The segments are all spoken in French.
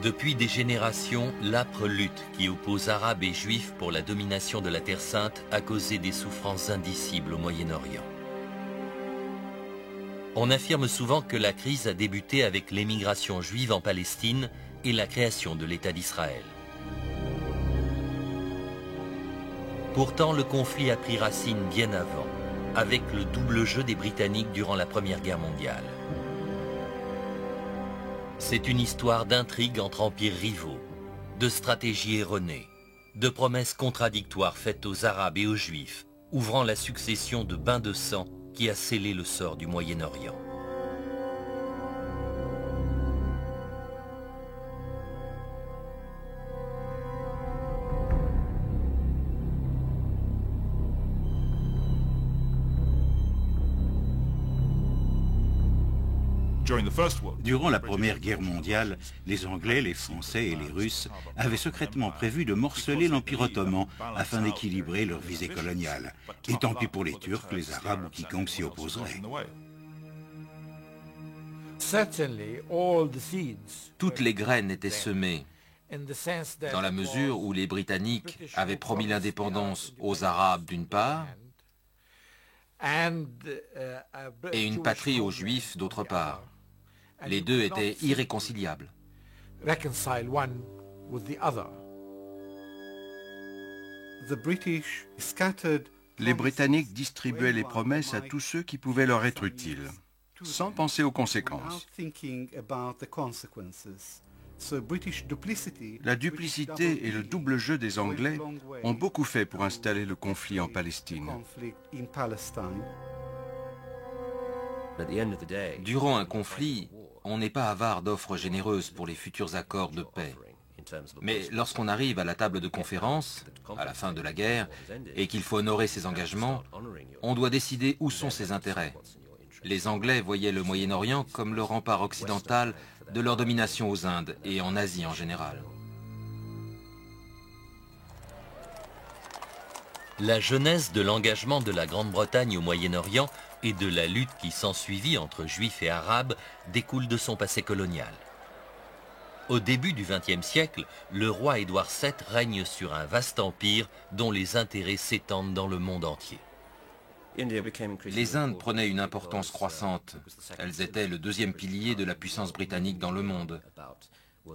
Depuis des générations, l'âpre lutte qui oppose Arabes et Juifs pour la domination de la Terre Sainte a causé des souffrances indicibles au Moyen-Orient. On affirme souvent que la crise a débuté avec l'émigration juive en Palestine et la création de l'État d'Israël. Pourtant, le conflit a pris racine bien avant, avec le double jeu des Britanniques durant la Première Guerre mondiale. C'est une histoire d'intrigues entre empires rivaux, de stratégies erronées, de promesses contradictoires faites aux Arabes et aux Juifs, ouvrant la succession de bains de sang qui a scellé le sort du Moyen-Orient. Durant la Première Guerre mondiale, les Anglais, les Français et les Russes avaient secrètement prévu de morceler l'Empire ottoman afin d'équilibrer leur visée coloniale. Et tant pis pour les Turcs, les Arabes ou quiconque s'y opposerait. Toutes les graines étaient semées, dans la mesure où les Britanniques avaient promis l'indépendance aux Arabes d'une part, et une patrie aux Juifs d'autre part. Les deux étaient irréconciliables. Les Britanniques distribuaient les promesses à tous ceux qui pouvaient leur être utiles, sans penser aux conséquences. La duplicité et le double jeu des Anglais ont beaucoup fait pour installer le conflit en Palestine. Durant un conflit, on n'est pas avare d'offres généreuses pour les futurs accords de paix. Mais lorsqu'on arrive à la table de conférence, à la fin de la guerre, et qu'il faut honorer ses engagements, on doit décider où sont ses intérêts. Les Anglais voyaient le Moyen-Orient comme le rempart occidental de leur domination aux Indes et en Asie en général. La genèse de l'engagement de la Grande-Bretagne au Moyen-Orient et de la lutte qui s'ensuivit entre Juifs et Arabes découle de son passé colonial. Au début du XXe siècle, le roi Édouard VII règne sur un vaste empire dont les intérêts s'étendent dans le monde entier. Les Indes prenaient une importance croissante. Elles étaient le deuxième pilier de la puissance britannique dans le monde.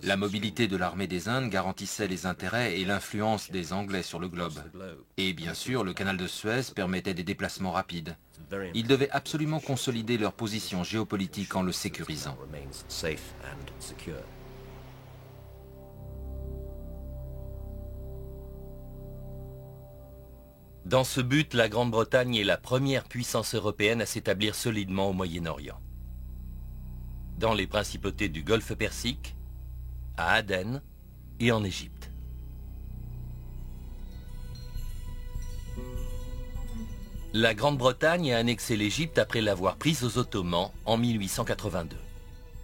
La mobilité de l'armée des Indes garantissait les intérêts et l'influence des Anglais sur le globe. Et bien sûr, le canal de Suez permettait des déplacements rapides. Ils devaient absolument consolider leur position géopolitique en le sécurisant. Dans ce but, la Grande-Bretagne est la première puissance européenne à s'établir solidement au Moyen-Orient. Dans les principautés du Golfe Persique, à Aden et en Égypte. La Grande-Bretagne a annexé l'Égypte après l'avoir prise aux Ottomans en 1882.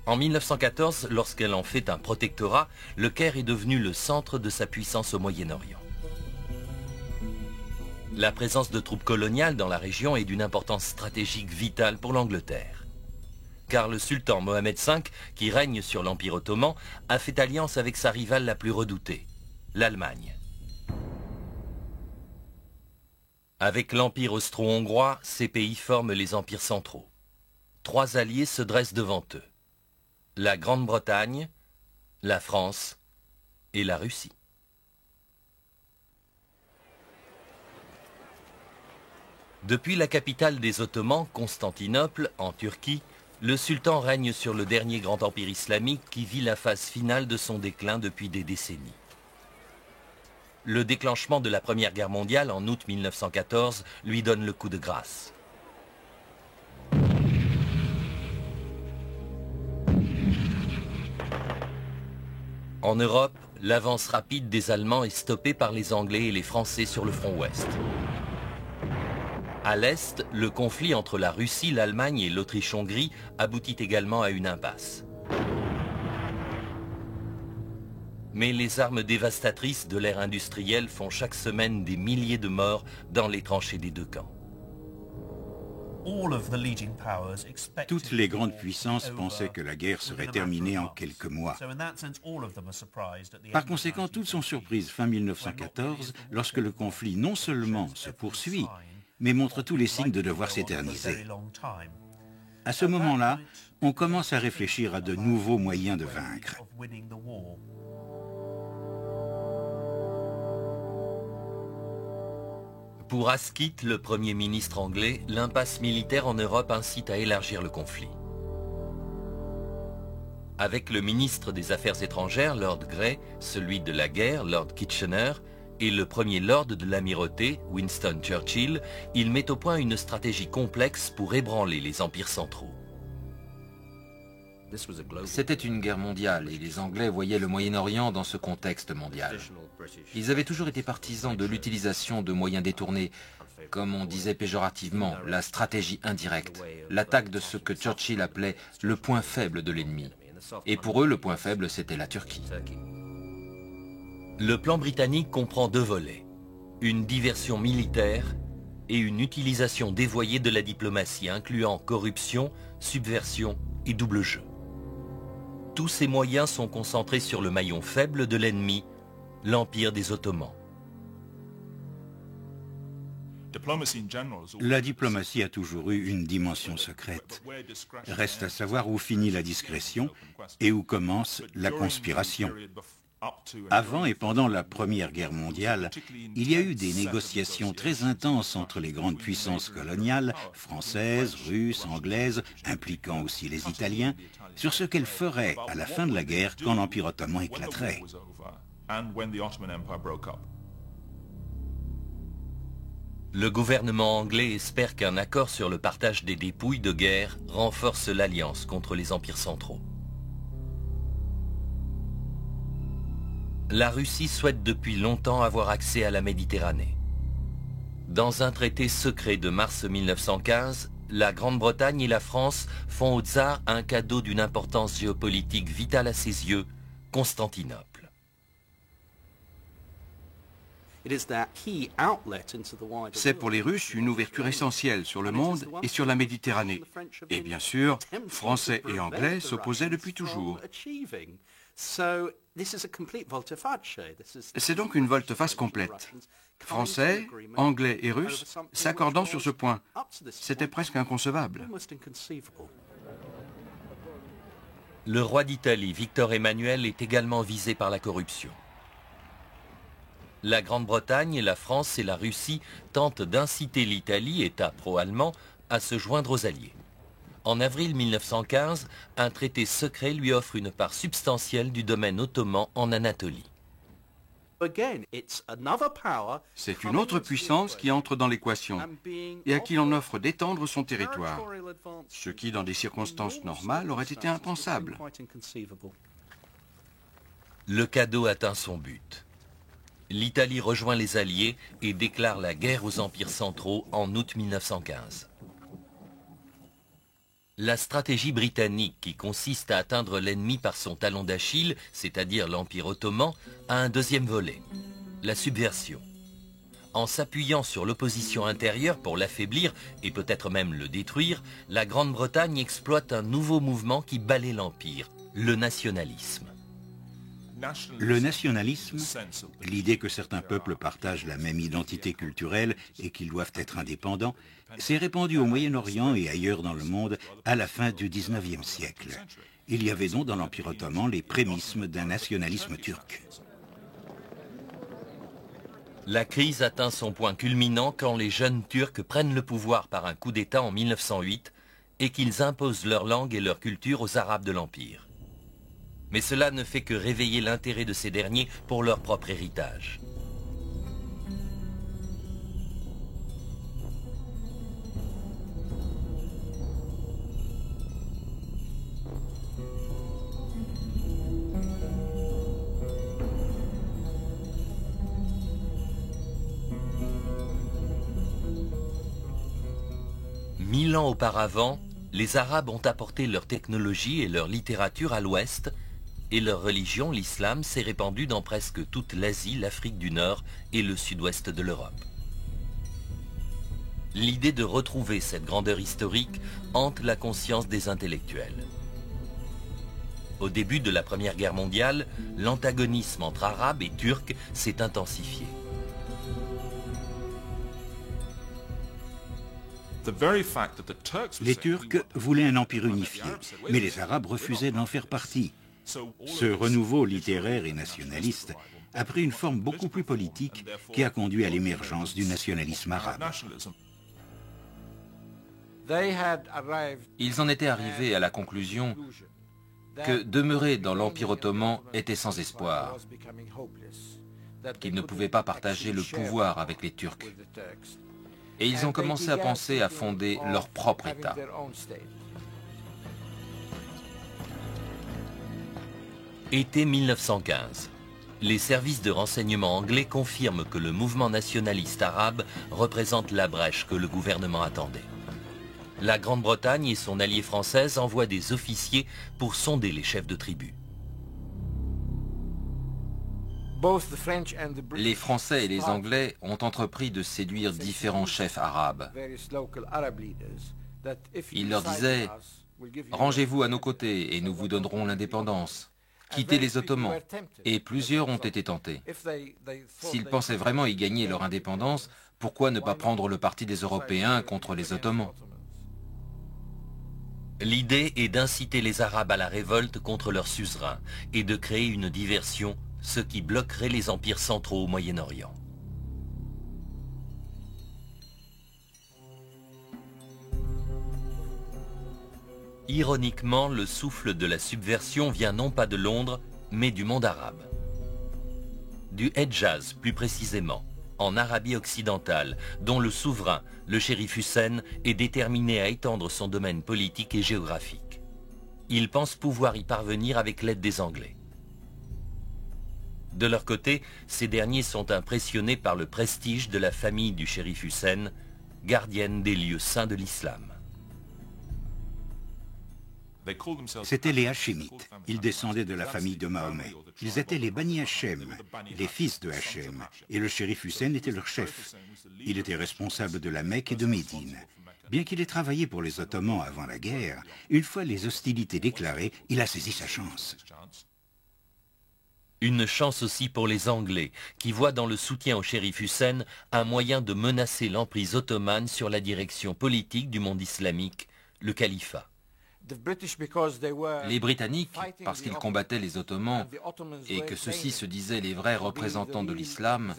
En 1914, lorsqu'elle en fait un protectorat, le Caire est devenu le centre de sa puissance au Moyen-Orient. La présence de troupes coloniales dans la région est d'une importance stratégique vitale pour l'Angleterre. Car le sultan Mohamed V, qui règne sur l'Empire ottoman, a fait alliance avec sa rivale la plus redoutée, l'Allemagne. Avec l'Empire austro-hongrois, ces pays forment les empires centraux. Trois alliés se dressent devant eux. La Grande-Bretagne, la France et la Russie. Depuis la capitale des Ottomans, Constantinople, en Turquie, le sultan règne sur le dernier grand empire islamique qui vit la phase finale de son déclin depuis des décennies. Le déclenchement de la Première Guerre mondiale en août 1914 lui donne le coup de grâce. En Europe, l'avance rapide des Allemands est stoppée par les Anglais et les Français sur le front ouest. À l'est, le conflit entre la Russie, l'Allemagne et l'Autriche-Hongrie aboutit également à une impasse. Mais les armes dévastatrices de l'ère industrielle font chaque semaine des milliers de morts dans les tranchées des deux camps. Toutes les grandes puissances pensaient que la guerre serait terminée en quelques mois. Par conséquent, toutes sont surprises fin 1914 lorsque le conflit non seulement se poursuit, mais montre tous les signes de devoir s'éterniser. À ce moment-là, on commence à réfléchir à de nouveaux moyens de vaincre. Pour Asquith, le Premier ministre anglais, l'impasse militaire en Europe incite à élargir le conflit. Avec le ministre des Affaires étrangères, Lord Grey, celui de la guerre, Lord Kitchener, et le premier lord de l'amirauté, Winston Churchill, il met au point une stratégie complexe pour ébranler les empires centraux. C'était une guerre mondiale et les Anglais voyaient le Moyen-Orient dans ce contexte mondial. Ils avaient toujours été partisans de l'utilisation de moyens détournés, comme on disait péjorativement, la stratégie indirecte, l'attaque de ce que Churchill appelait le point faible de l'ennemi. Et pour eux, le point faible, c'était la Turquie. Le plan britannique comprend deux volets, une diversion militaire et une utilisation dévoyée de la diplomatie, incluant corruption, subversion et double jeu. Tous ces moyens sont concentrés sur le maillon faible de l'ennemi, l'Empire des Ottomans. La diplomatie a toujours eu une dimension secrète. Reste à savoir où finit la discrétion et où commence la conspiration. Avant et pendant la Première Guerre mondiale, il y a eu des négociations très intenses entre les grandes puissances coloniales, françaises, russes, anglaises, impliquant aussi les Italiens, sur ce qu'elles feraient à la fin de la guerre quand l'Empire ottoman éclaterait. Le gouvernement anglais espère qu'un accord sur le partage des dépouilles de guerre renforce l'alliance contre les empires centraux. La Russie souhaite depuis longtemps avoir accès à la Méditerranée. Dans un traité secret de mars 1915, la Grande-Bretagne et la France font au tsar un cadeau d'une importance géopolitique vitale à ses yeux, Constantinople. C'est pour les Russes une ouverture essentielle sur le monde et sur la Méditerranée. Et bien sûr, Français et Anglais s'opposaient depuis toujours. C'est donc une volte-face complète. Français, Anglais et Russes s'accordant sur ce point. C'était presque inconcevable. Le roi d'Italie, Victor Emmanuel, est également visé par la corruption. La Grande-Bretagne, la France et la Russie tentent d'inciter l'Italie, État pro-allemand, à se joindre aux Alliés. En avril 1915, un traité secret lui offre une part substantielle du domaine ottoman en Anatolie. C'est une autre puissance qui entre dans l'équation et à qui l'on offre d'étendre son territoire, ce qui, dans des circonstances normales, aurait été impensable. Le cadeau atteint son but. L'Italie rejoint les Alliés et déclare la guerre aux empires centraux en août 1915. La stratégie britannique, qui consiste à atteindre l'ennemi par son talon d'Achille, c'est-à-dire l'Empire ottoman, a un deuxième volet, la subversion. En s'appuyant sur l'opposition intérieure pour l'affaiblir et peut-être même le détruire, la Grande-Bretagne exploite un nouveau mouvement qui balaie l'Empire, le nationalisme. Le nationalisme, l'idée que certains peuples partagent la même identité culturelle et qu'ils doivent être indépendants, s'est répandu au Moyen-Orient et ailleurs dans le monde à la fin du XIXe siècle. Il y avait donc dans l'Empire ottoman les prémices d'un nationalisme turc. La crise atteint son point culminant quand les jeunes Turcs prennent le pouvoir par un coup d'État en 1908 et qu'ils imposent leur langue et leur culture aux Arabes de l'Empire. Mais cela ne fait que réveiller l'intérêt de ces derniers pour leur propre héritage. Mille ans auparavant, les Arabes ont apporté leur technologie et leur littérature à l'Ouest, et leur religion, l'islam, s'est répandue dans presque toute l'Asie, l'Afrique du Nord et le sud-ouest de l'Europe. L'idée de retrouver cette grandeur historique hante la conscience des intellectuels. Au début de la Première Guerre mondiale, l'antagonisme entre Arabes et Turcs s'est intensifié. Les Turcs voulaient un empire unifié, mais les Arabes refusaient d'en faire partie. Ce renouveau littéraire et nationaliste a pris une forme beaucoup plus politique qui a conduit à l'émergence du nationalisme arabe. Ils en étaient arrivés à la conclusion que demeurer dans l'Empire ottoman était sans espoir, qu'ils ne pouvaient pas partager le pouvoir avec les Turcs. Et ils ont commencé à penser à fonder leur propre État. Été 1915. Les services de renseignement anglais confirment que le mouvement nationaliste arabe représente la brèche que le gouvernement attendait. La Grande-Bretagne et son alliée française envoient des officiers pour sonder les chefs de tribus. Les Français et les Anglais ont entrepris de séduire différents chefs arabes. Ils leur disaient « Rangez-vous à nos côtés et nous vous donnerons l'indépendance. Quittez les Ottomans ». Et plusieurs ont été tentés. S'ils pensaient vraiment y gagner leur indépendance, pourquoi ne pas prendre le parti des Européens contre les Ottomans ? L'idée est d'inciter les Arabes à la révolte contre leur suzerain et de créer une diversion, ce qui bloquerait les empires centraux au Moyen-Orient. Ironiquement, le souffle de la subversion vient non pas de Londres, mais du monde arabe. Du Hedjaz, plus précisément, en Arabie occidentale, dont le souverain, le shérif Hussein, est déterminé à étendre son domaine politique et géographique. Il pense pouvoir y parvenir avec l'aide des Anglais. De leur côté, ces derniers sont impressionnés par le prestige de la famille du shérif Hussein, gardienne des lieux saints de l'islam. C'étaient les Hachémites. Ils descendaient de la famille de Mahomet. Ils étaient les Bani Hachem, les fils de Hachem, et le shérif Hussein était leur chef. Il était responsable de la Mecque et de Médine. Bien qu'il ait travaillé pour les Ottomans avant la guerre, une fois les hostilités déclarées, il a saisi sa chance. Une chance aussi pour les Anglais, qui voient dans le soutien au shérif Hussein un moyen de menacer l'emprise ottomane sur la direction politique du monde islamique, le califat. Les Britanniques, parce qu'ils combattaient les Ottomans et que ceux-ci se disaient les vrais représentants de l'islam,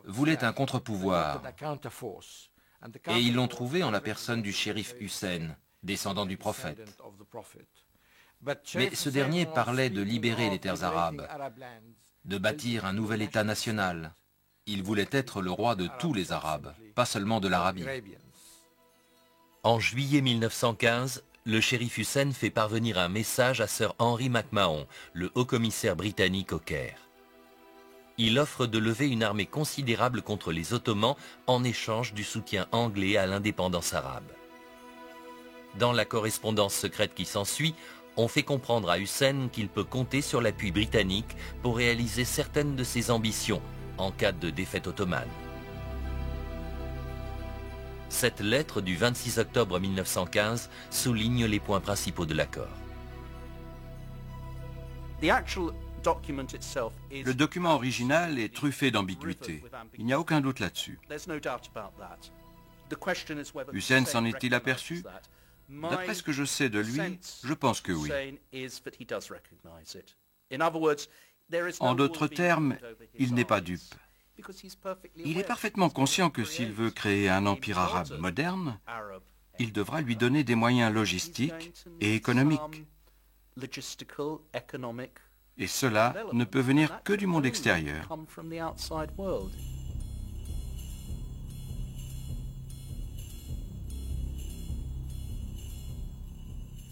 voulaient un contre-pouvoir. Et ils l'ont trouvé en la personne du shérif Hussein, descendant du prophète. Mais ce dernier parlait de libérer les terres arabes, de bâtir un nouvel État national. Il voulait être le roi de tous les Arabes, pas seulement de l'Arabie. En juillet 1915, le shérif Hussein fait parvenir un message à Sir Henry McMahon, le haut-commissaire britannique au Caire. Il offre de lever une armée considérable contre les Ottomans en échange du soutien anglais à l'indépendance arabe. Dans la correspondance secrète qui s'ensuit, on fait comprendre à Hussein qu'il peut compter sur l'appui britannique pour réaliser certaines de ses ambitions en cas de défaite ottomane. Cette lettre du 26 octobre 1915 souligne les points principaux de l'accord. Le document original est truffé d'ambiguïté. Il n'y a aucun doute là-dessus. Hussein s'en est-il aperçu? D'après ce que je sais de lui, je pense que oui. En d'autres termes, il n'est pas dupe. Il est parfaitement conscient que s'il veut créer un empire arabe moderne, il devra lui donner des moyens logistiques et économiques. Et cela ne peut venir que du monde extérieur.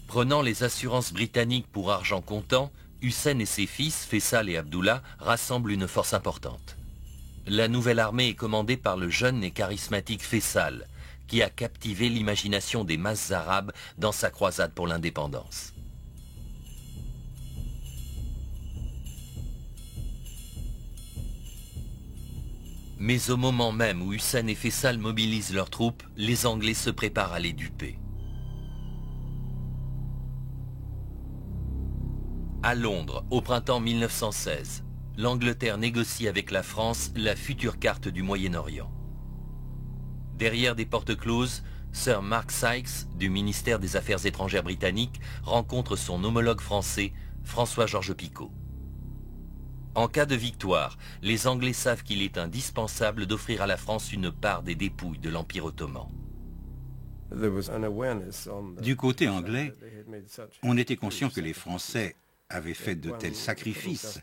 Prenant les assurances britanniques pour argent comptant, Hussein et ses fils, Faisal et Abdullah, rassemblent une force importante. La nouvelle armée est commandée par le jeune et charismatique Faisal, qui a captivé l'imagination des masses arabes dans sa croisade pour l'indépendance. Mais au moment même où Hussein et Faisal mobilisent leurs troupes, les Anglais se préparent à les duper. À Londres, au printemps 1916, l'Angleterre négocie avec la France la future carte du Moyen-Orient. Derrière des portes closes, Sir Mark Sykes, du ministère des Affaires étrangères britannique, rencontre son homologue français, François-Georges Picot. En cas de victoire, les Anglais savent qu'il est indispensable d'offrir à la France une part des dépouilles de l'Empire ottoman. Du côté anglais, on était conscient que les Français avaient fait de tels sacrifices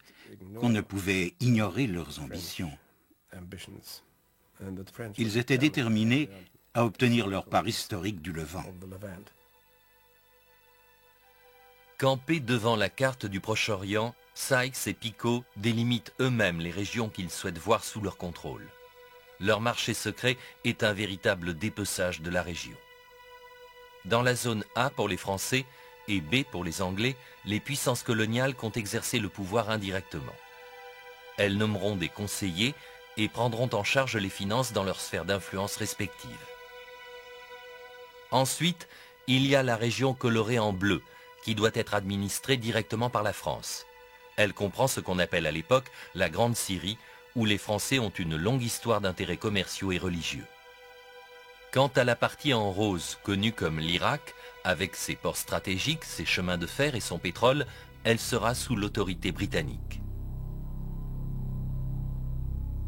qu'on ne pouvait ignorer leurs ambitions. Ils étaient déterminés à obtenir leur part historique du Levant. Campés devant la carte du Proche-Orient, Sykes et Picot délimitent eux-mêmes les régions qu'ils souhaitent voir sous leur contrôle. Leur marché secret est un véritable dépeçage de la région. Dans la zone A pour les Français et B pour les Anglais, les puissances coloniales comptent exercer le pouvoir indirectement. Elles nommeront des conseillers et prendront en charge les finances dans leurs sphères d'influence respectives. Ensuite, il y a la région colorée en bleu, qui doit être administrée directement par la France. Elle comprend ce qu'on appelle à l'époque la Grande Syrie, où les Français ont une longue histoire d'intérêts commerciaux et religieux. Quant à la partie en rose, connue comme l'Irak, avec ses ports stratégiques, ses chemins de fer et son pétrole, elle sera sous l'autorité britannique.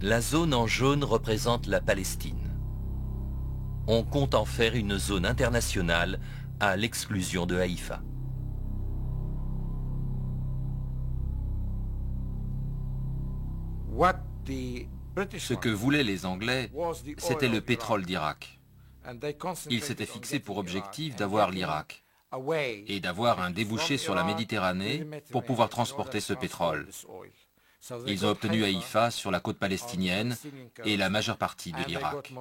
La zone en jaune représente la Palestine. On compte en faire une zone internationale à l'exclusion de Haïfa. Ce que voulaient les Anglais, c'était le pétrole d'Irak. Ils s'étaient fixés pour objectif d'avoir l'Irak et d'avoir un débouché sur la Méditerranée pour pouvoir transporter ce pétrole. Ils ont obtenu Haïfa sur la côte palestinienne et la majeure partie de l'Irak.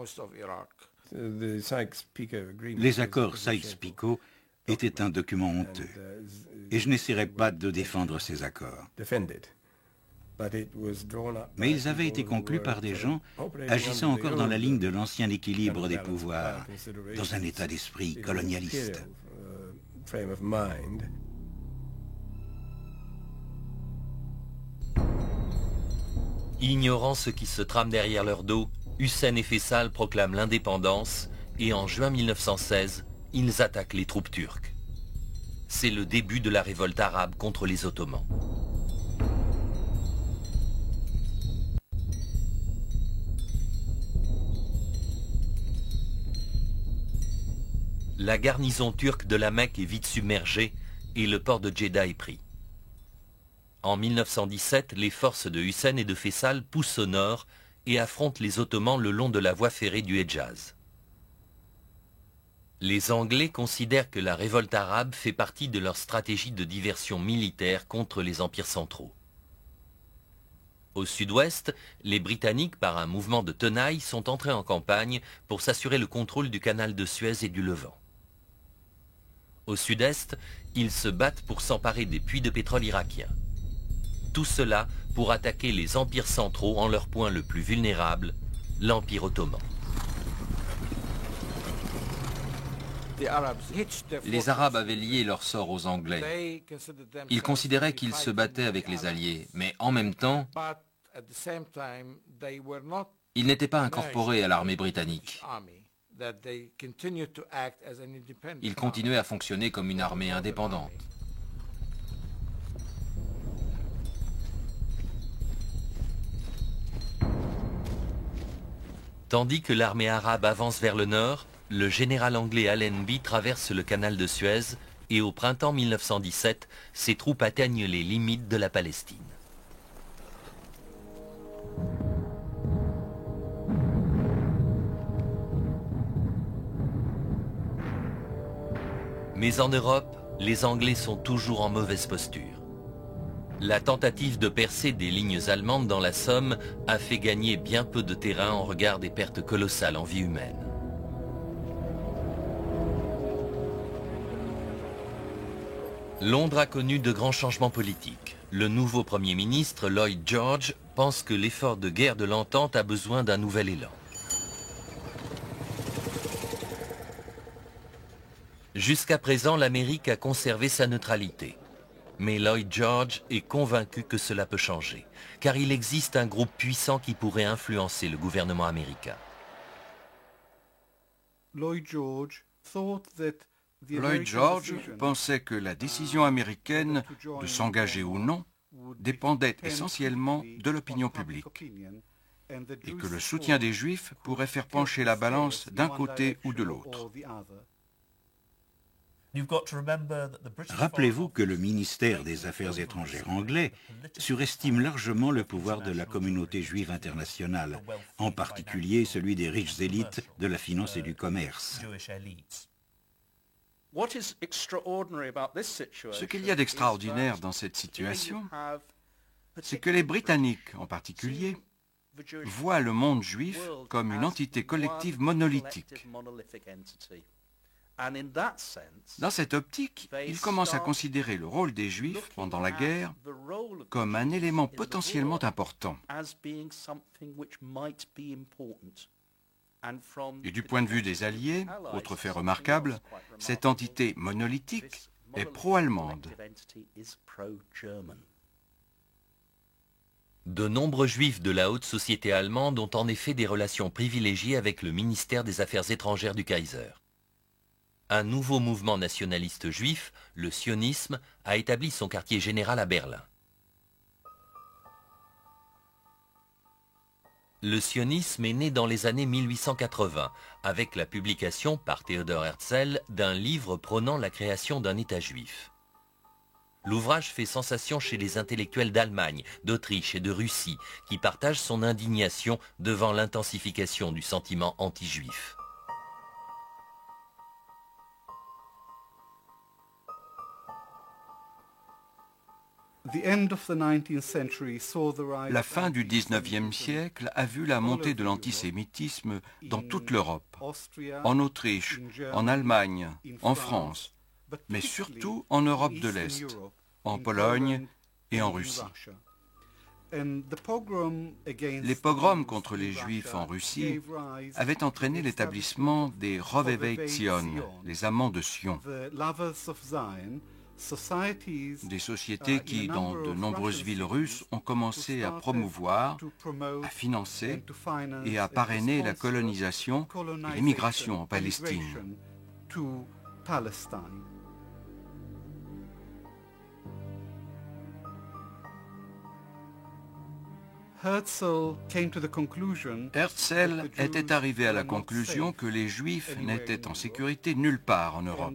Les accords Sykes-Picot étaient un document honteux, et je n'essaierai pas de défendre ces accords. Mais ils avaient été conclus par des gens agissant encore dans la ligne de l'ancien équilibre des pouvoirs, dans un état d'esprit colonialiste. Ignorant ce qui se trame derrière leur dos, Hussein et Faisal proclament l'indépendance et en juin 1916, ils attaquent les troupes turques. C'est le début de la révolte arabe contre les Ottomans. La garnison turque de la Mecque est vite submergée et le port de Djeddah est pris. En 1917, les forces de Hussein et de Faisal poussent au nord et affrontent les Ottomans le long de la voie ferrée du Hedjaz. Les Anglais considèrent que la révolte arabe fait partie de leur stratégie de diversion militaire contre les empires centraux. Au sud-ouest, les Britanniques, par un mouvement de tenaille, sont entrés en campagne pour s'assurer le contrôle du canal de Suez et du Levant. Au sud-est, ils se battent pour s'emparer des puits de pétrole irakiens. Tout cela pour attaquer les empires centraux en leur point le plus vulnérable, l'Empire ottoman. Les Arabes avaient lié leur sort aux Anglais. Ils considéraient qu'ils se battaient avec les Alliés, mais en même temps, ils n'étaient pas incorporés à l'armée britannique. Ils continuaient à fonctionner comme une armée indépendante. Tandis que l'armée arabe avance vers le nord, le général anglais Allenby traverse le canal de Suez et au printemps 1917, ses troupes atteignent les limites de la Palestine. Mais en Europe, les Anglais sont toujours en mauvaise posture. La tentative de percer des lignes allemandes dans la Somme a fait gagner bien peu de terrain en regard des pertes colossales en vie humaine. Londres a connu de grands changements politiques. Le nouveau Premier ministre, Lloyd George, pense que l'effort de guerre de l'entente a besoin d'un nouvel élan. Jusqu'à présent, l'Amérique a conservé sa neutralité. Mais Lloyd George est convaincu que cela peut changer, car il existe un groupe puissant qui pourrait influencer le gouvernement américain. Lloyd George pensait que la décision américaine de s'engager ou non dépendait essentiellement de l'opinion publique et que le soutien des Juifs pourrait faire pencher la balance d'un côté ou de l'autre. Rappelez-vous que le ministère des Affaires étrangères anglais surestime largement le pouvoir de la communauté juive internationale, en particulier celui des riches élites de la finance et du commerce. Ce qu'il y a d'extraordinaire dans cette situation, c'est que les Britanniques en particulier voient le monde juif comme une entité collective monolithique. Dans cette optique, ils commencent à considérer le rôle des Juifs pendant la guerre comme un élément potentiellement important. Et du point de vue des Alliés, autre fait remarquable, cette entité monolithique est pro-allemande. De nombreux Juifs de la haute société allemande ont en effet des relations privilégiées avec le ministère des Affaires étrangères du Kaiser. Un nouveau mouvement nationaliste juif, le sionisme, a établi son quartier général à Berlin. Le sionisme est né dans les années 1880, avec la publication par Theodor Herzl d'un livre prônant la création d'un État juif. L'ouvrage fait sensation chez les intellectuels d'Allemagne, d'Autriche et de Russie, qui partagent son indignation devant l'intensification du sentiment anti-juif. La fin du XIXe siècle a vu la montée de l'antisémitisme dans toute l'Europe, en Autriche, en Allemagne, en France, mais surtout en Europe de l'Est, en Pologne et en Russie. Les pogroms contre les Juifs en Russie avaient entraîné l'établissement des Rovevei Zion, les amants de Sion, des sociétés qui, dans de nombreuses villes russes, ont commencé à promouvoir, à financer et à parrainer la colonisation et l'immigration en Palestine. Herzl était arrivé à la conclusion que les Juifs n'étaient en sécurité nulle part en Europe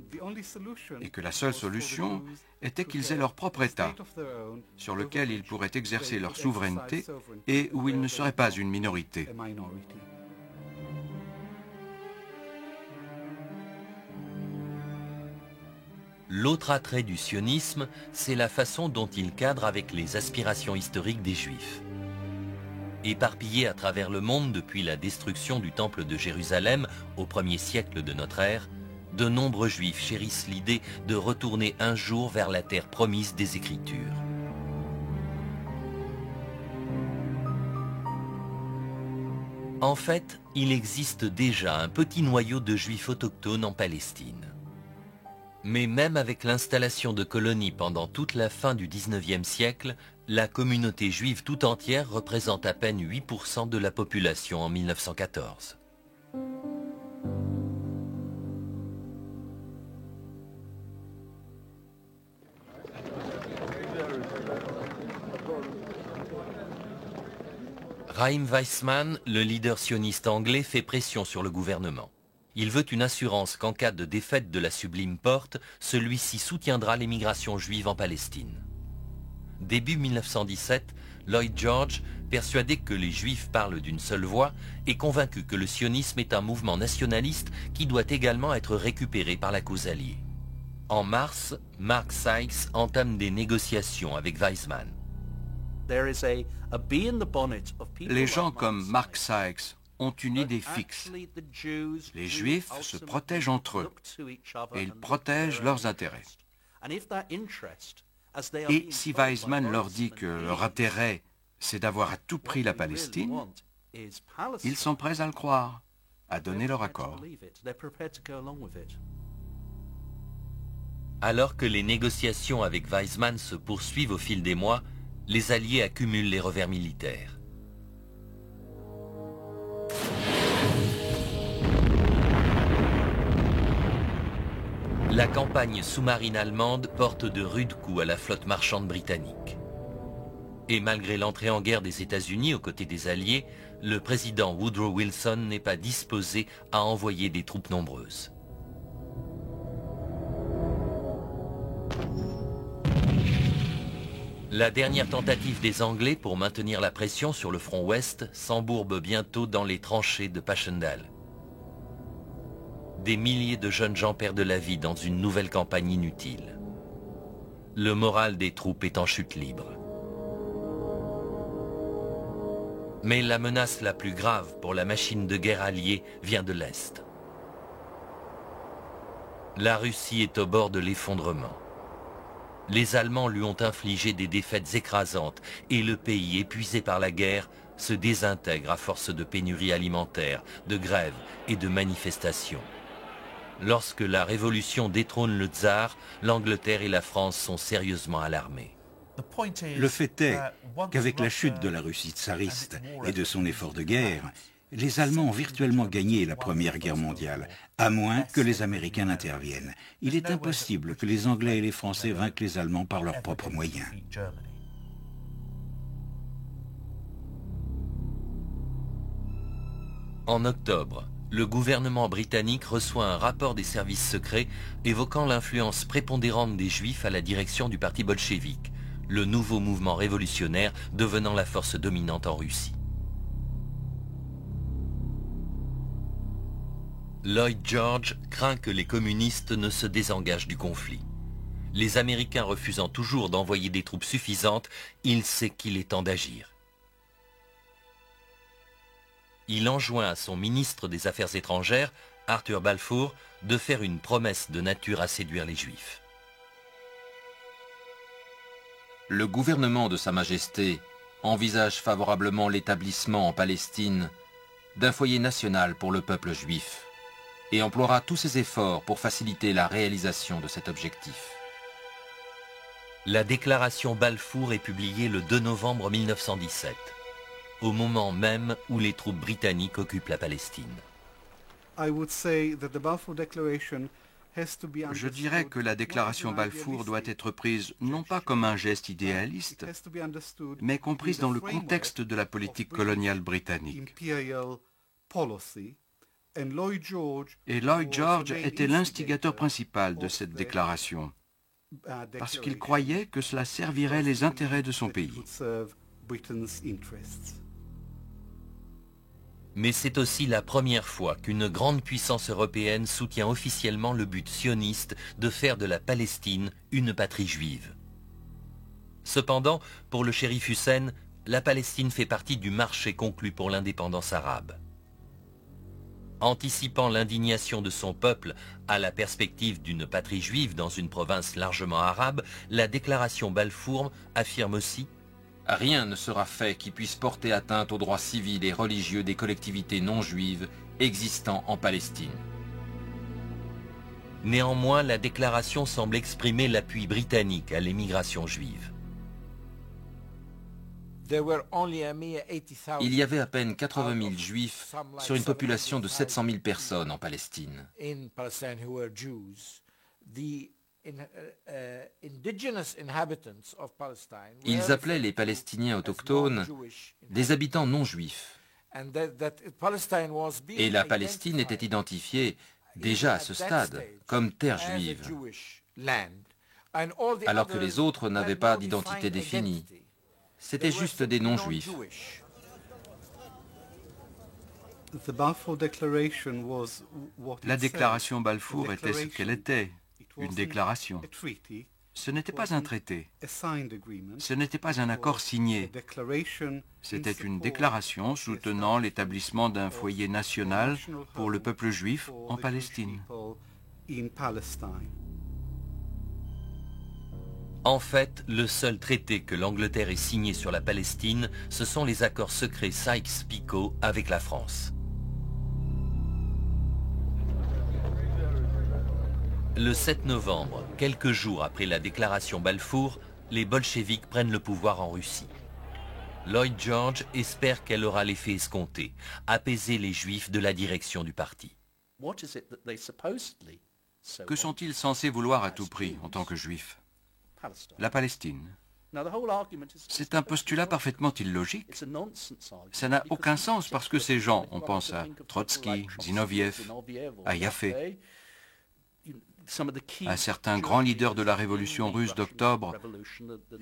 et que la seule solution était qu'ils aient leur propre État sur lequel ils pourraient exercer leur souveraineté et où ils ne seraient pas une minorité. L'autre attrait du sionisme, c'est la façon dont il cadre avec les aspirations historiques des Juifs. Éparpillés à travers le monde depuis la destruction du temple de Jérusalem au 1er siècle de notre ère, de nombreux Juifs chérissent l'idée de retourner un jour vers la terre promise des Écritures. En fait, il existe déjà un petit noyau de Juifs autochtones en Palestine. Mais même avec l'installation de colonies pendant toute la fin du XIXe siècle, la communauté juive tout entière représente à peine 8% de la population en 1914. Chaim Weizmann, le leader sioniste anglais, fait pression sur le gouvernement. Il veut une assurance qu'en cas de défaite de la Sublime Porte, celui-ci soutiendra l'émigration juive en Palestine. Début 1917, Lloyd George, persuadé que les Juifs parlent d'une seule voix, est convaincu que le sionisme est un mouvement nationaliste qui doit également être récupéré par la cause alliée. En mars, Mark Sykes entame des négociations avec Weizmann. Les gens comme Mark Sykes ont une idée fixe. Les Juifs se protègent entre eux et ils protègent leurs intérêts. Et si Weizmann leur dit que leur intérêt c'est d'avoir à tout prix la Palestine, ils sont prêts à le croire, à donner leur accord. Alors que les négociations avec Weizmann se poursuivent au fil des mois, les Alliés accumulent les revers militaires. La campagne sous-marine allemande porte de rudes coups à la flotte marchande britannique. Et malgré l'entrée en guerre des États-Unis aux côtés des Alliés, le président Woodrow Wilson n'est pas disposé à envoyer des troupes nombreuses. La dernière tentative des Anglais pour maintenir la pression sur le front ouest s'embourbe bientôt dans les tranchées de Passchendaele. Des milliers de jeunes gens perdent la vie dans une nouvelle campagne inutile. Le moral des troupes est en chute libre. Mais la menace la plus grave pour la machine de guerre alliée vient de l'Est. La Russie est au bord de l'effondrement. Les Allemands lui ont infligé des défaites écrasantes et le pays, épuisé par la guerre, se désintègre à force de pénuries alimentaires, de grèves et de manifestations. Lorsque la révolution détrône le tsar, l'Angleterre et la France sont sérieusement alarmées. Le fait est qu'avec la chute de la Russie tsariste et de son effort de guerre, les Allemands ont virtuellement gagné la Première Guerre mondiale, à moins que les Américains n'interviennent. Il est impossible que les Anglais et les Français vainquent les Allemands par leurs propres moyens. En octobre, le gouvernement britannique reçoit un rapport des services secrets évoquant l'influence prépondérante des Juifs à la direction du parti bolchevique, le nouveau mouvement révolutionnaire devenant la force dominante en Russie. Lloyd George craint que les communistes ne se désengagent du conflit. Les Américains refusant toujours d'envoyer des troupes suffisantes, il sait qu'il est temps d'agir. Il enjoint à son ministre des Affaires étrangères, Arthur Balfour, de faire une promesse de nature à séduire les Juifs. Le gouvernement de Sa Majesté envisage favorablement l'établissement en Palestine d'un foyer national pour le peuple juif et emploiera tous ses efforts pour faciliter la réalisation de cet objectif. La déclaration Balfour est publiée le 2 novembre 1917, au moment même où les troupes britanniques occupent la Palestine. Je dirais que la déclaration Balfour doit être prise non pas comme un geste idéaliste, mais comprise dans le contexte de la politique coloniale britannique. Et Lloyd George était l'instigateur principal de cette déclaration, parce qu'il croyait que cela servirait les intérêts de son pays. Mais c'est aussi la première fois qu'une grande puissance européenne soutient officiellement le but sioniste de faire de la Palestine une patrie juive. Cependant, pour le shérif Hussein, la Palestine fait partie du marché conclu pour l'indépendance arabe. Anticipant l'indignation de son peuple à la perspective d'une patrie juive dans une province largement arabe, la déclaration Balfour affirme aussi: rien ne sera fait qui puisse porter atteinte aux droits civils et religieux des collectivités non juives existant en Palestine. Néanmoins, la déclaration semble exprimer l'appui britannique à l'émigration juive. Il y avait à peine 80 000 juifs sur une population de 700 000 personnes en Palestine. Ils appelaient les Palestiniens autochtones des habitants non juifs. Et la Palestine était identifiée déjà à ce stade comme terre juive, alors que les autres n'avaient pas d'identité définie. C'était juste des non-juifs. La déclaration Balfour était ce qu'elle était, une déclaration. Ce n'était pas un traité, ce n'était pas un accord signé. C'était une déclaration soutenant l'établissement d'un foyer national pour le peuple juif en Palestine. En fait, le seul traité que l'Angleterre ait signé sur la Palestine, ce sont les accords secrets Sykes-Picot avec la France. Le 7 novembre, quelques jours après la déclaration Balfour, les bolcheviks prennent le pouvoir en Russie. Lloyd George espère qu'elle aura l'effet escompté, apaiser les Juifs de la direction du parti. Que sont-ils censés vouloir à tout prix en tant que Juifs? La Palestine. C'est un postulat parfaitement illogique. Ça n'a aucun sens parce que ces gens, on pense à Trotsky, Zinoviev, à Yaffe, à certains grands leaders de la révolution russe d'octobre.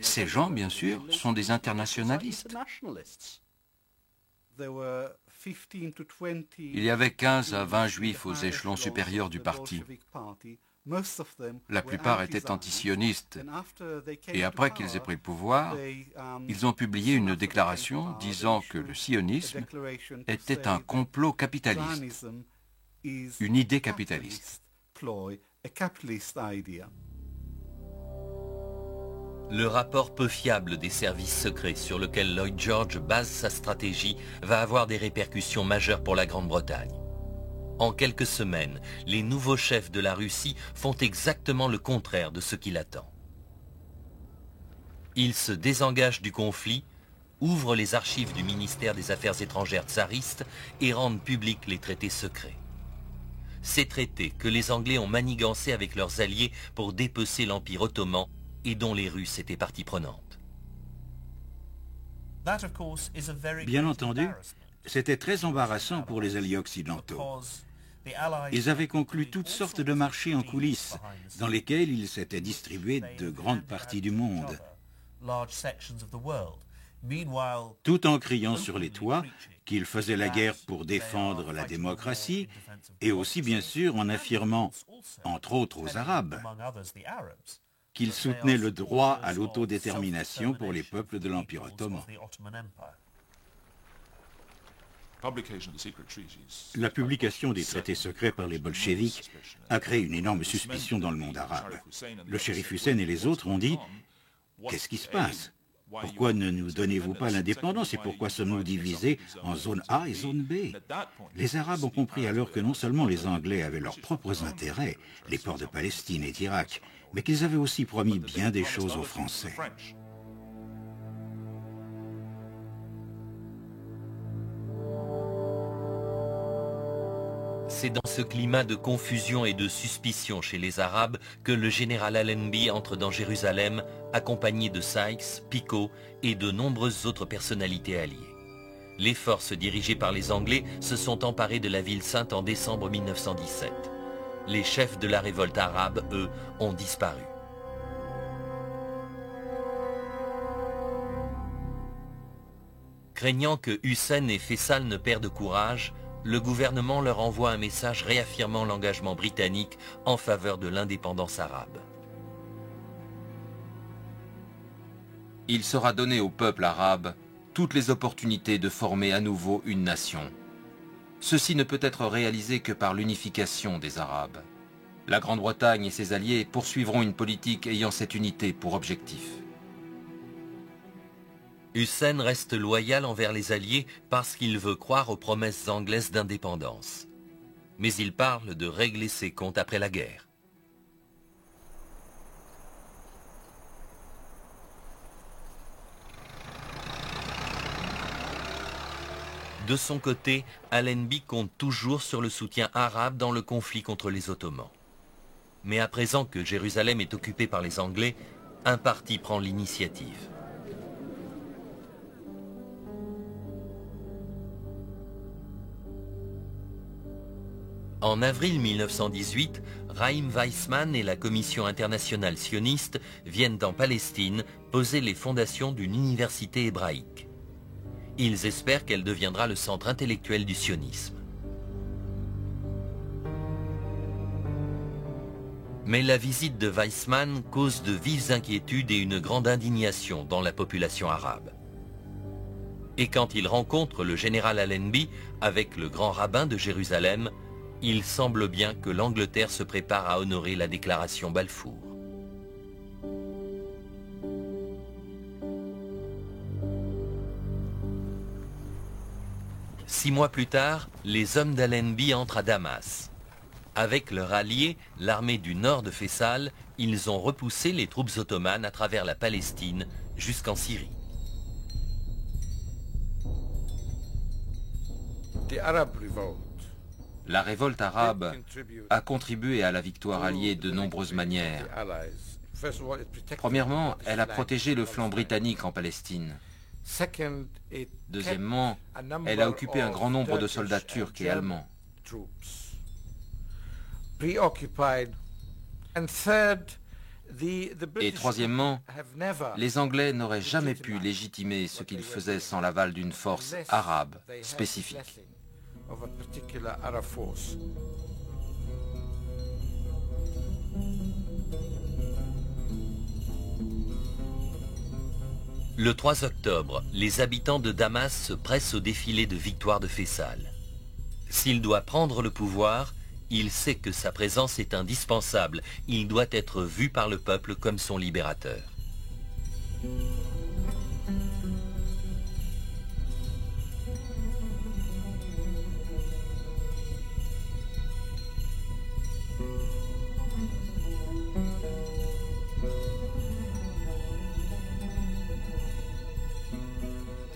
Ces gens, bien sûr, sont des internationalistes. Il y avait 15 à 20 juifs aux échelons supérieurs du parti. La plupart étaient antisionistes. Et après qu'ils aient pris le pouvoir, ils ont publié une déclaration disant que le sionisme était un complot capitaliste, une idée capitaliste. Le rapport peu fiable des services secrets sur lequel Lloyd George base sa stratégie va avoir des répercussions majeures pour la Grande-Bretagne. En quelques semaines, les nouveaux chefs de la Russie font exactement le contraire de ce qu'il attend. Ils se désengagent du conflit, ouvrent les archives du ministère des Affaires étrangères tsariste et rendent publics les traités secrets. Ces traités que les Anglais ont manigancés avec leurs alliés pour dépecer l'Empire ottoman et dont les Russes étaient partie prenante. Bien entendu, c'était très embarrassant pour les alliés occidentaux. Ils avaient conclu toutes sortes de marchés en coulisses, dans lesquels ils s'étaient distribués de grandes parties du monde, tout en criant sur les toits qu'ils faisaient la guerre pour défendre la démocratie, et aussi bien sûr en affirmant, entre autres aux Arabes, qu'ils soutenaient le droit à l'autodétermination pour les peuples de l'Empire ottoman. La publication des traités secrets par les bolcheviks a créé une énorme suspicion dans le monde arabe. Le shérif Hussein et les autres ont dit « Qu'est-ce qui se passe ? Pourquoi ne nous donnez-vous pas l'indépendance et pourquoi sommes-nous divisés en zone A et zone B ?» Les Arabes ont compris alors que non seulement les Anglais avaient leurs propres intérêts, les ports de Palestine et d'Irak, mais qu'ils avaient aussi promis bien des choses aux Français. C'est dans ce climat de confusion et de suspicion chez les Arabes que le général Allenby entre dans Jérusalem, accompagné de Sykes, Picot et de nombreuses autres personnalités alliées. Les forces dirigées par les Anglais se sont emparées de la ville sainte en décembre 1917. Les chefs de la révolte arabe, eux, ont disparu. Craignant que Hussein et Faisal ne perdent courage, le gouvernement leur envoie un message réaffirmant l'engagement britannique en faveur de l'indépendance arabe. Il sera donné au peuple arabe toutes les opportunités de former à nouveau une nation. Ceci ne peut être réalisé que par l'unification des Arabes. La Grande-Bretagne et ses alliés poursuivront une politique ayant cette unité pour objectif. Hussein reste loyal envers les Alliés parce qu'il veut croire aux promesses anglaises d'indépendance. Mais il parle de régler ses comptes après la guerre. De son côté, Allenby compte toujours sur le soutien arabe dans le conflit contre les Ottomans. Mais à présent que Jérusalem est occupée par les Anglais, un parti prend l'initiative. En avril 1918, Chaim Weizmann et la Commission internationale sioniste viennent en Palestine poser les fondations d'une université hébraïque. Ils espèrent qu'elle deviendra le centre intellectuel du sionisme. Mais la visite de Weizmann cause de vives inquiétudes et une grande indignation dans la population arabe. Et quand il rencontre le général Allenby avec le grand rabbin de Jérusalem, il semble bien que l'Angleterre se prépare à honorer la déclaration Balfour. 6 mois plus tard, les hommes d'Allenby entrent à Damas. Avec leur allié, l'armée du nord de Faisal, ils ont repoussé les troupes ottomanes à travers la Palestine jusqu'en Syrie. La révolte arabe a contribué à la victoire alliée de nombreuses manières. Premièrement, elle a protégé le flanc britannique en Palestine. Deuxièmement, elle a occupé un grand nombre de soldats turcs et allemands. Et troisièmement, les Anglais n'auraient jamais pu légitimer ce qu'ils faisaient sans l'aval d'une force arabe spécifique. Le 3 octobre, les habitants de Damas se pressent au défilé de victoire de Faisal. S'il doit prendre le pouvoir, il sait que sa présence est indispensable. Il doit être vu par le peuple comme son libérateur.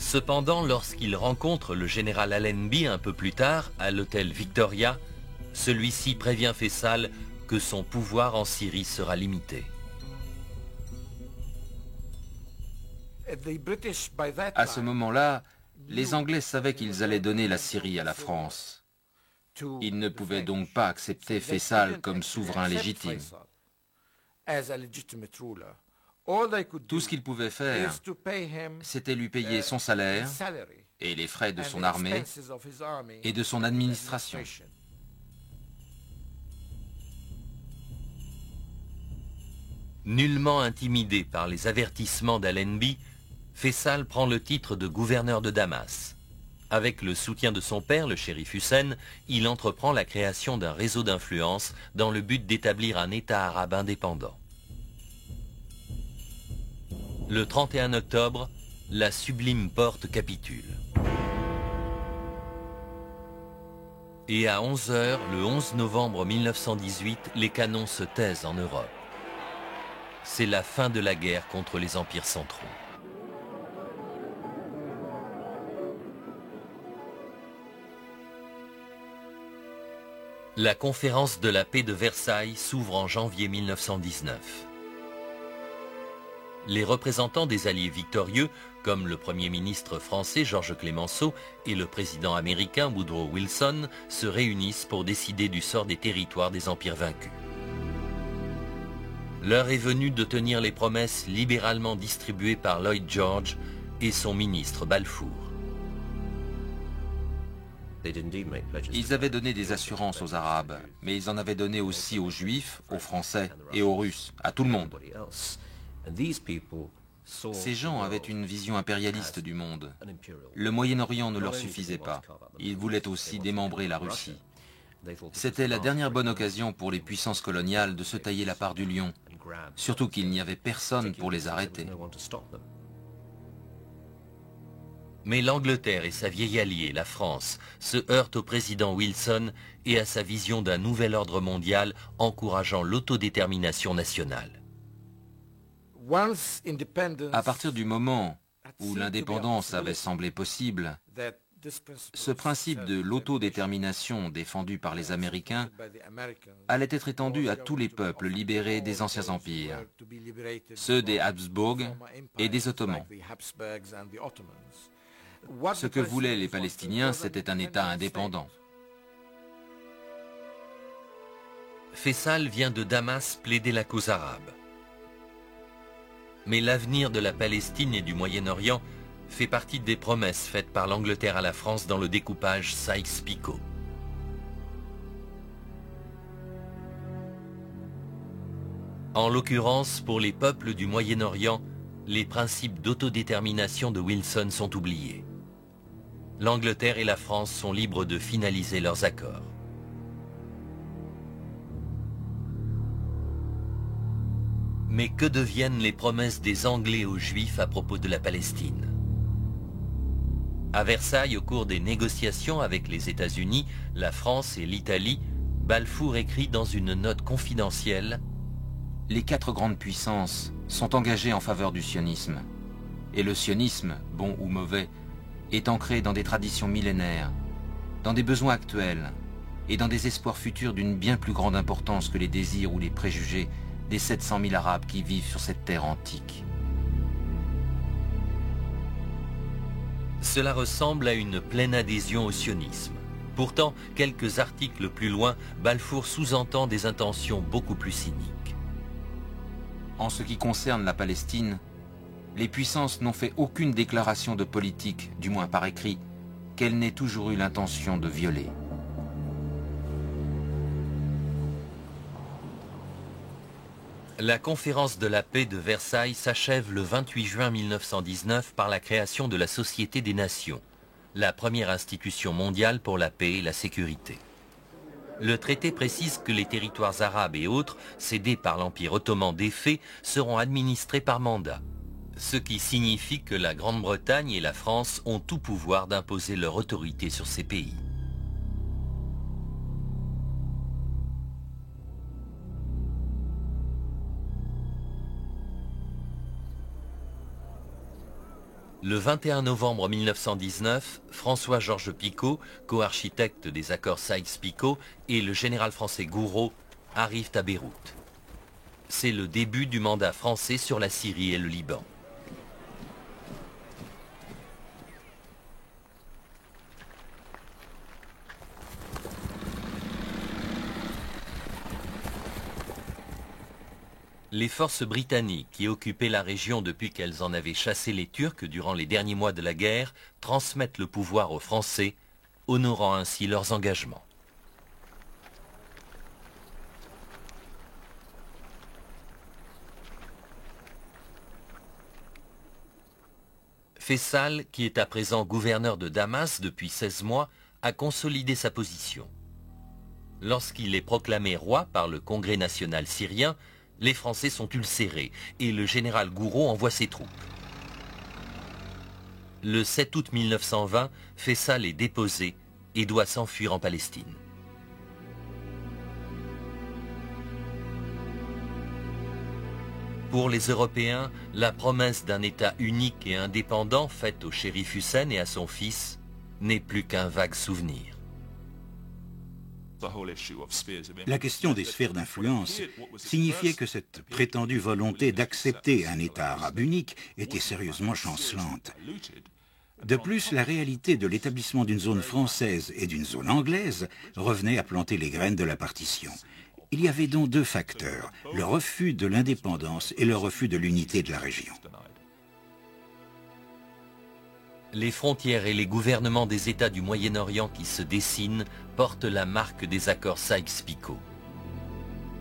Cependant, lorsqu'il rencontre le général Allenby un peu plus tard, à l'hôtel Victoria, celui-ci prévient Faisal que son pouvoir en Syrie sera limité. À ce moment-là, les Anglais savaient qu'ils allaient donner la Syrie à la France. Ils ne pouvaient donc pas accepter Faisal comme souverain légitime. Tout ce qu'ils pouvaient faire, c'était lui payer son salaire et les frais de son armée et de son administration. Nullement intimidé par les avertissements d'Allenby, Faisal prend le titre de gouverneur de Damas. Avec le soutien de son père, le shérif Hussein, il entreprend la création d'un réseau d'influence dans le but d'établir un État arabe indépendant. Le 31 octobre, la sublime porte capitule. Et à 11 h, le 11 novembre 1918, les canons se taisent en Europe. C'est la fin de la guerre contre les empires centraux. La conférence de la paix de Versailles s'ouvre en janvier 1919. Les représentants des alliés victorieux, comme le Premier ministre français Georges Clemenceau et le président américain Woodrow Wilson, se réunissent pour décider du sort des territoires des empires vaincus. L'heure est venue de tenir les promesses libéralement distribuées par Lloyd George et son ministre Balfour. Ils avaient donné des assurances aux Arabes, mais ils en avaient donné aussi aux Juifs, aux Français et aux Russes, à tout le monde. Ces gens avaient une vision impérialiste du monde. Le Moyen-Orient ne leur suffisait pas. Ils voulaient aussi démembrer la Russie. C'était la dernière bonne occasion pour les puissances coloniales de se tailler la part du lion, surtout qu'il n'y avait personne pour les arrêter. Mais l'Angleterre et sa vieille alliée, la France, se heurtent au président Wilson et à sa vision d'un nouvel ordre mondial encourageant l'autodétermination nationale. À partir du moment où l'indépendance avait semblé possible, ce principe de l'autodétermination défendu par les Américains allait être étendu à tous les peuples libérés des anciens empires, ceux des Habsbourg et des Ottomans. Ce que voulaient les Palestiniens, c'était un État indépendant. Faisal vient de Damas plaider la cause arabe. Mais l'avenir de la Palestine et du Moyen-Orient fait partie des promesses faites par l'Angleterre à la France dans le découpage Sykes-Picot. En l'occurrence, pour les peuples du Moyen-Orient, les principes d'autodétermination de Wilson sont oubliés. L'Angleterre et la France sont libres de finaliser leurs accords. Mais que deviennent les promesses des Anglais aux Juifs à propos de la Palestine? À Versailles, au cours des négociations avec les États-Unis, la France et l'Italie, Balfour écrit dans une note confidentielle « Les 4 grandes puissances sont engagées en faveur du sionisme. Et le sionisme, bon ou mauvais, est ancré dans des traditions millénaires, dans des besoins actuels et dans des espoirs futurs d'une bien plus grande importance que les désirs ou les préjugés des 700 000 Arabes qui vivent sur cette terre antique. » Cela ressemble à une pleine adhésion au sionisme. Pourtant, quelques articles plus loin, Balfour sous-entend des intentions beaucoup plus cyniques. En ce qui concerne la Palestine, les puissances n'ont fait aucune déclaration de politique, du moins par écrit, qu'elles n'aient toujours eu l'intention de violer. La conférence de la paix de Versailles s'achève le 28 juin 1919 par la création de la Société des Nations, la première institution mondiale pour la paix et la sécurité. Le traité précise que les territoires arabes et autres, cédés par l'Empire ottoman défait, seront administrés par mandat, ce qui signifie que la Grande-Bretagne et la France ont tout pouvoir d'imposer leur autorité sur ces pays. Le 21 novembre 1919, François-Georges Picot, co-architecte des accords Sykes-Picot, et le général français Gouraud arrivent à Beyrouth. C'est le début du mandat français sur la Syrie et le Liban. Les forces britanniques qui occupaient la région depuis qu'elles en avaient chassé les Turcs durant les derniers mois de la guerre transmettent le pouvoir aux Français, honorant ainsi leurs engagements. Faysal, qui est à présent gouverneur de Damas depuis 16 mois, a consolidé sa position. Lorsqu'il est proclamé roi par le Congrès national syrien, les Français sont ulcérés et le général Gouraud envoie ses troupes. Le 7 août 1920, Faysal est déposé et doit s'enfuir en Palestine. Pour les Européens, la promesse d'un État unique et indépendant faite au shérif Hussein et à son fils n'est plus qu'un vague souvenir. La question des sphères d'influence signifiait que cette prétendue volonté d'accepter un État arabe unique était sérieusement chancelante. De plus, la réalité de l'établissement d'une zone française et d'une zone anglaise revenait à planter les graines de la partition. Il y avait donc deux facteurs, le refus de l'indépendance et le refus de l'unité de la région. Les frontières et les gouvernements des États du Moyen-Orient qui se dessinent portent la marque des accords Sykes-Picot.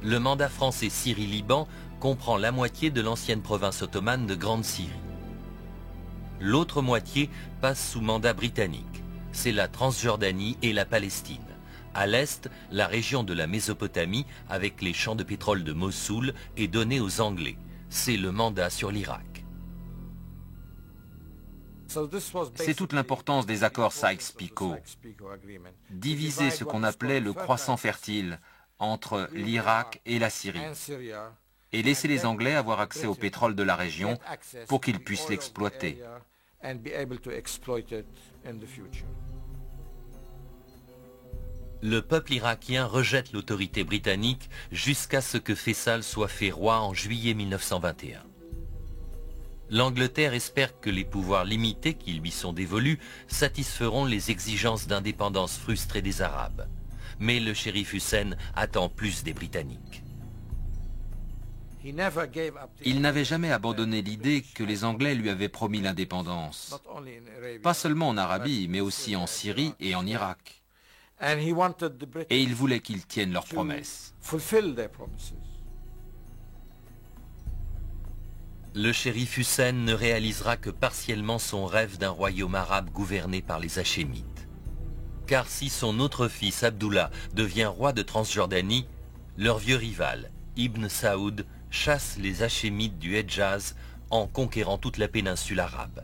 Le mandat français Syrie-Liban comprend la moitié de l'ancienne province ottomane de Grande Syrie. L'autre moitié passe sous mandat britannique. C'est la Transjordanie et la Palestine. À l'est, la région de la Mésopotamie, avec les champs de pétrole de Mossoul, est donnée aux Anglais. C'est le mandat sur l'Irak. C'est toute l'importance des accords Sykes-Picot. Diviser ce qu'on appelait le croissant fertile entre l'Irak et la Syrie et laisser les Anglais avoir accès au pétrole de la région pour qu'ils puissent l'exploiter. Le peuple irakien rejette l'autorité britannique jusqu'à ce que Faysal soit fait roi en juillet 1921. L'Angleterre espère que les pouvoirs limités qui lui sont dévolus satisferont les exigences d'indépendance frustrées des Arabes. Mais le shérif Hussein attend plus des Britanniques. Il n'avait jamais abandonné l'idée que les Anglais lui avaient promis l'indépendance, pas seulement en Arabie, mais aussi en Syrie et en Irak. Et il voulait qu'ils tiennent leurs promesses. Le shérif Hussein ne réalisera que partiellement son rêve d'un royaume arabe gouverné par les Hachémites. Car si son autre fils Abdullah devient roi de Transjordanie, leur vieux rival, Ibn Saoud, chasse les Hachémites du Hedjaz en conquérant toute la péninsule arabe.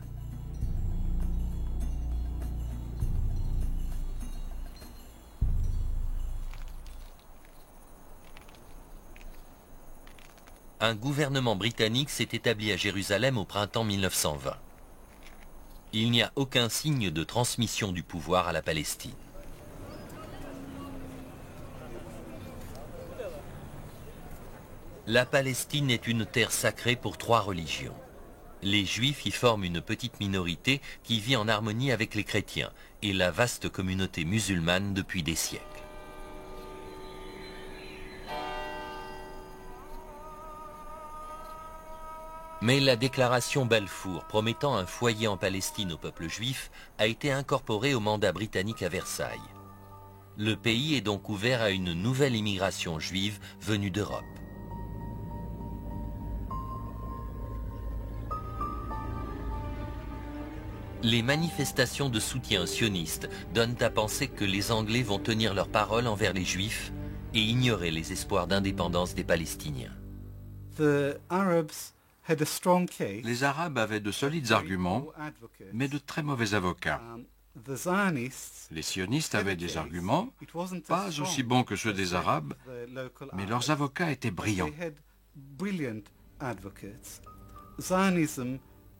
un gouvernement britannique s'est établi à Jérusalem au printemps 1920. Il n'y a aucun signe de transmission du pouvoir à la Palestine. La Palestine est une terre sacrée pour 3 religions. Les Juifs y forment une petite minorité qui vit en harmonie avec les chrétiens et la vaste communauté musulmane depuis des siècles. Mais la déclaration Balfour promettant un foyer en Palestine au peuple juif a été incorporée au mandat britannique à Versailles. Le pays est donc ouvert à une nouvelle immigration juive venue d'Europe. Les manifestations de soutien sionistes donnent à penser que les Anglais vont tenir leur parole envers les Juifs et ignorer les espoirs d'indépendance des Palestiniens. Les Arabes avaient de solides arguments, mais de très mauvais avocats. Les sionistes avaient des arguments, pas aussi bons que ceux des Arabes, mais leurs avocats étaient brillants.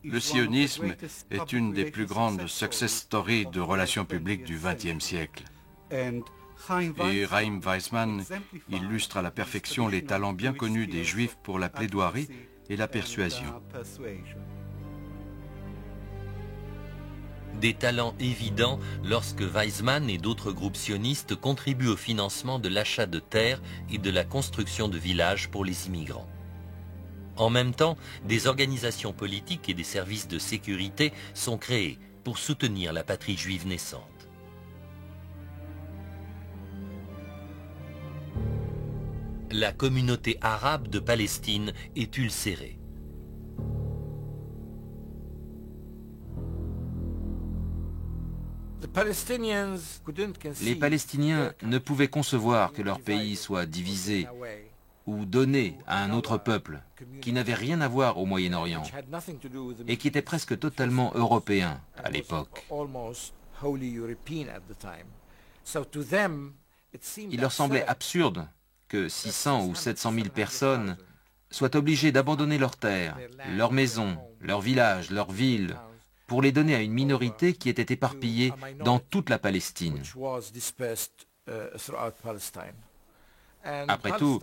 Le sionisme est une des plus grandes success stories de relations publiques du XXe siècle. Et Chaim Weizmann illustre à la perfection les talents bien connus des Juifs pour la plaidoirie et la persuasion. Des talents évidents lorsque Weizmann et d'autres groupes sionistes contribuent au financement de l'achat de terres et de la construction de villages pour les immigrants. En même temps, des organisations politiques et des services de sécurité sont créés pour soutenir la patrie juive naissante. La communauté arabe de Palestine est ulcérée. Les Palestiniens ne pouvaient concevoir que leur pays soit divisé ou donné à un autre peuple qui n'avait rien à voir au Moyen-Orient et qui était presque totalement européen à l'époque. Il leur semblait absurde que 600 ou 700 000 personnes soient obligées d'abandonner leurs terres, leurs maisons, leurs villages, leurs villes, pour les donner à une minorité qui était éparpillée dans toute la Palestine. Après tout,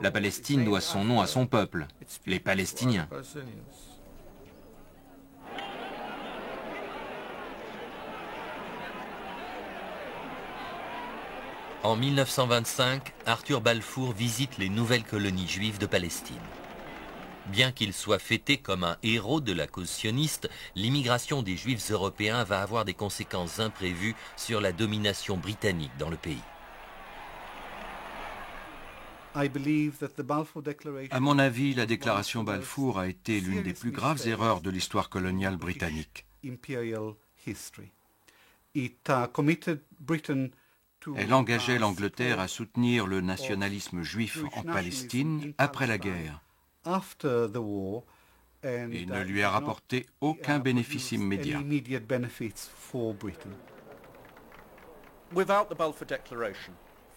la Palestine doit son nom à son peuple, les Palestiniens. En 1925, Arthur Balfour visite les nouvelles colonies juives de Palestine. Bien qu'il soit fêté comme un héros de la cause sioniste, l'immigration des Juifs européens va avoir des conséquences imprévues sur la domination britannique dans le pays. À mon avis, la déclaration Balfour a été l'une des plus graves erreurs de l'histoire coloniale britannique. Elle engageait l'Angleterre à soutenir le nationalisme juif en Palestine après la guerre et ne lui a rapporté aucun bénéfice immédiat.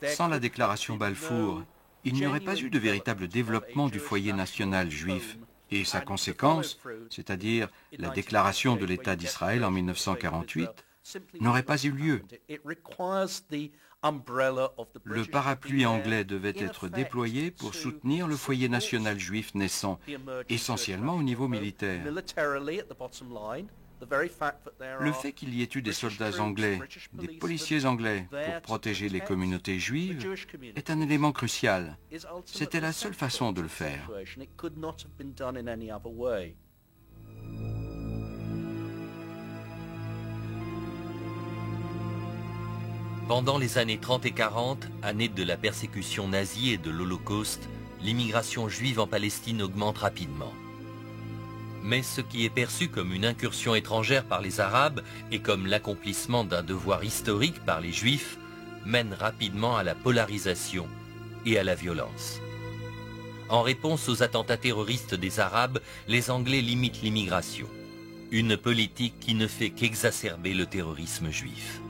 Sans la déclaration Balfour, il n'y aurait pas eu de véritable développement du foyer national juif et sa conséquence, c'est-à-dire la déclaration de l'État d'Israël en 1948, n'aurait pas eu lieu. Le parapluie anglais devait être déployé pour soutenir le foyer national juif naissant, essentiellement au niveau militaire. Le fait qu'il y ait eu des soldats anglais, des policiers anglais pour protéger les communautés juives est un élément crucial. C'était la seule façon de le faire. Pendant les années 30 et 40, années de la persécution nazie et de l'Holocauste, l'immigration juive en Palestine augmente rapidement. Mais ce qui est perçu comme une incursion étrangère par les Arabes et comme l'accomplissement d'un devoir historique par les Juifs mène rapidement à la polarisation et à la violence. En réponse aux attentats terroristes des Arabes, les Anglais limitent l'immigration, une politique qui ne fait qu'exacerber le terrorisme juif.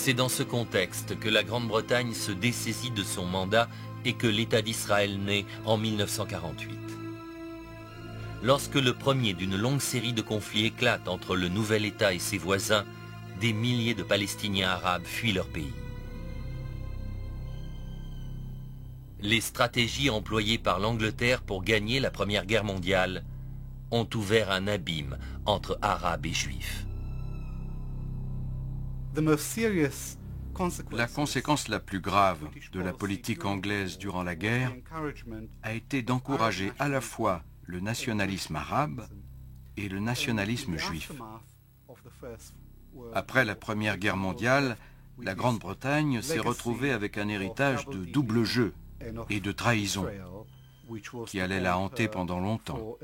C'est dans ce contexte que la Grande-Bretagne se dessaisit de son mandat et que l'État d'Israël naît en 1948. Lorsque le premier d'une longue série de conflits éclate entre le nouvel État et ses voisins, des milliers de Palestiniens arabes fuient leur pays. Les stratégies employées par l'Angleterre pour gagner la Première Guerre mondiale ont ouvert un abîme entre Arabes et Juifs. La conséquence la plus grave de la politique anglaise durant la guerre a été d'encourager à la fois le nationalisme arabe et le nationalisme juif. Après la Première Guerre mondiale, la Grande-Bretagne s'est retrouvée avec un héritage de double jeu et de trahison qui allait la hanter pendant longtemps.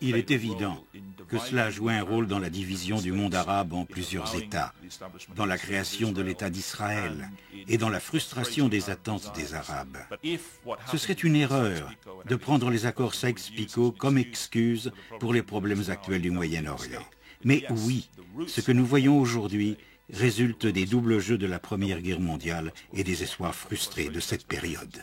Il est évident que cela a joué un rôle dans la division du monde arabe en plusieurs États, dans la création de l'État d'Israël et dans la frustration des attentes des Arabes. Ce serait une erreur de prendre les accords Sykes-Picot comme excuse pour les problèmes actuels du Moyen-Orient. Mais oui, ce que nous voyons aujourd'hui résulte des doubles jeux de la Première Guerre mondiale et des espoirs frustrés de cette période.